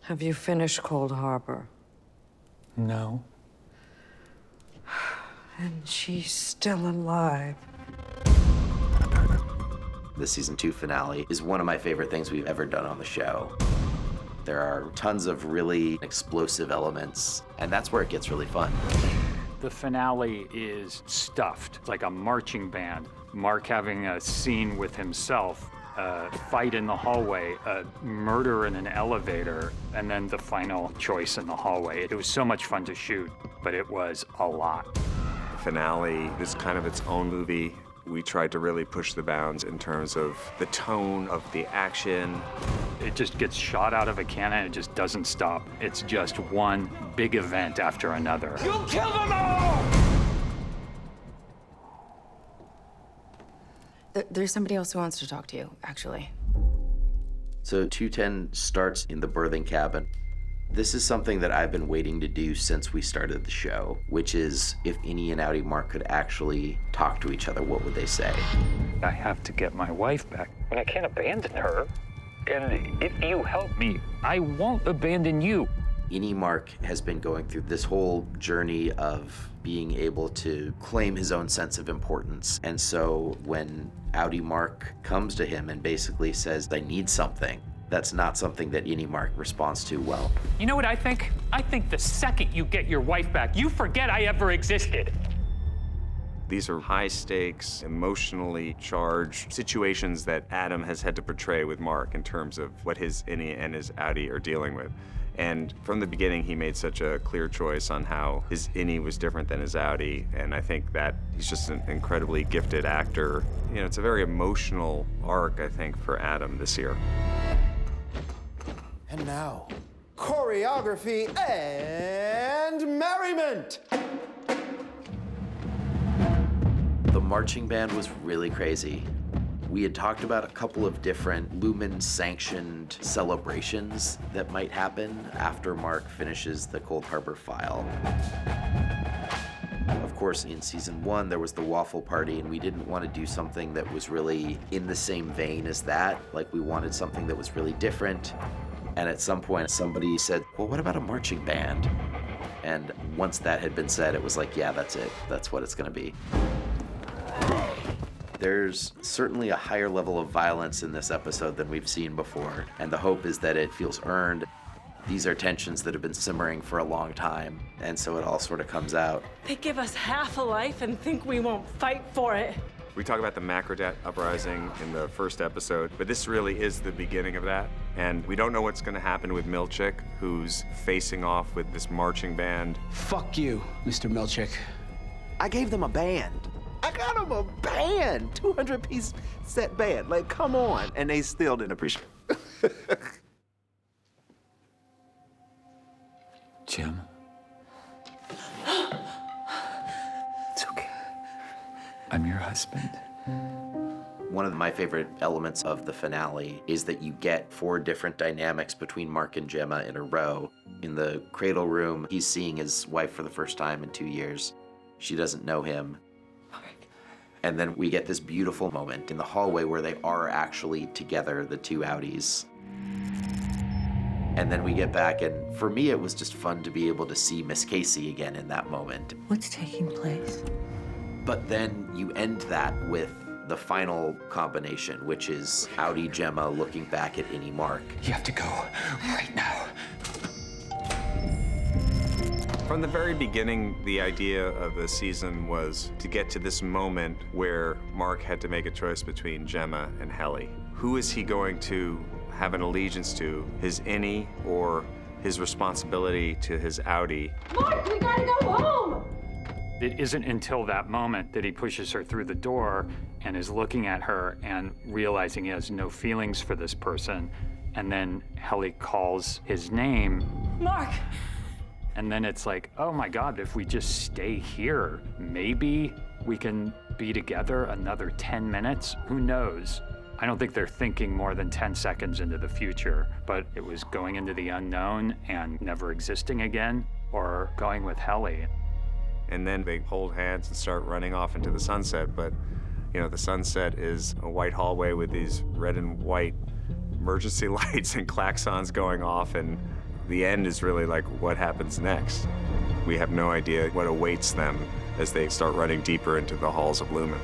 Have you finished Cold Harbor? No. And she's still alive. The season 2 finale is one of my favorite things we've ever done on the show. There are tons of really explosive elements, and that's where it gets really fun. The finale is stuffed. It's like a marching band. Mark having a scene with himself, a fight in the hallway, a murder in an elevator, and then the final choice in the hallway. It was so much fun to shoot, but it was a lot. The finale is kind of its own movie. We tried to really push the bounds in terms of the tone of the action. It just gets shot out of a cannon, it just doesn't stop. It's just one big event after another. You'll kill them all! There's somebody else who wants to talk to you, actually. So 210 starts in the birthing cabin. This is something that I've been waiting to do since we started the show, which is if Innie and Outie Mark could actually talk to each other, what would they say? I have to get my wife back, but I can't abandon her. And if you help me, I won't abandon you. Innie Mark has been going through this whole journey of being able to claim his own sense of importance. And so when Outie Mark comes to him and basically says, I need something, that's not something that Innie Mark responds to well. You know what I think? I think the second you get your wife back, you forget I ever existed. These are high-stakes, emotionally charged situations that Adam has had to portray with Mark in terms of what his Innie and his Outie are dealing with. And from the beginning, he made such a clear choice on how his Innie was different than his Outie, and I think that he's just an incredibly gifted actor. You know, it's a very emotional arc, I think, for Adam this year. And now, choreography and merriment! The marching band was really crazy. We had talked about a couple of different Lumon-sanctioned celebrations that might happen after Mark finishes the Cold Harbor file. Of course, in season 1, there was the waffle party, and we didn't want to do something that was really in the same vein as that. Like, we wanted something that was really different. And at some point, somebody said, well, what about a marching band? And once that had been said, it was like, yeah, that's it. That's what it's going to be. There's certainly a higher level of violence in this episode than we've seen before, and the hope is that it feels earned. These are tensions that have been simmering for a long time, and so it all sort of comes out. They give us half a life and think we won't fight for it. We talk about the Macrodat uprising in the first episode, but this really is the beginning of that. And we don't know what's going to happen with Milchick, who's facing off with this marching band. Fuck you, Mr. Milchick. I gave them a band. I got them a band, 200-piece set band. Like, come on. And they still didn't appreciate it. Jim? It's okay. I'm your husband. One of my favorite elements of the finale is that you get 4 different dynamics between Mark and Gemma in a row. In the cradle room, he's seeing his wife for the first time in 2 years. She doesn't know him. And then we get this beautiful moment in the hallway where they are actually together, the 2 Outies. And then we get back, and for me, it was just fun to be able to see Miss Casey again in that moment. What's taking place? But then you end that with the final combination, which is Outie Gemma looking back at Innie Mark. You have to go right now. From the very beginning, the idea of the season was to get to this moment where Mark had to make a choice between Gemma and Helly. Who is he going to have an allegiance to, his Innie or his responsibility to his Outie? Mark, we gotta go home! It isn't until that moment that he pushes her through the door and is looking at her and realizing he has no feelings for this person. And then Helly calls his name. Mark! And then it's like, oh my God, if we just stay here, maybe we can be together another 10 minutes? Who knows? I don't think they're thinking more than 10 seconds into the future, but it was going into the unknown and never existing again, or going with Helly. And then they hold hands and start running off into the sunset, but you know, the sunset is a white hallway with these red and white emergency lights and klaxons going off, and The end is really like what happens next. We have no idea what awaits them as they start running deeper into the halls of Lumon.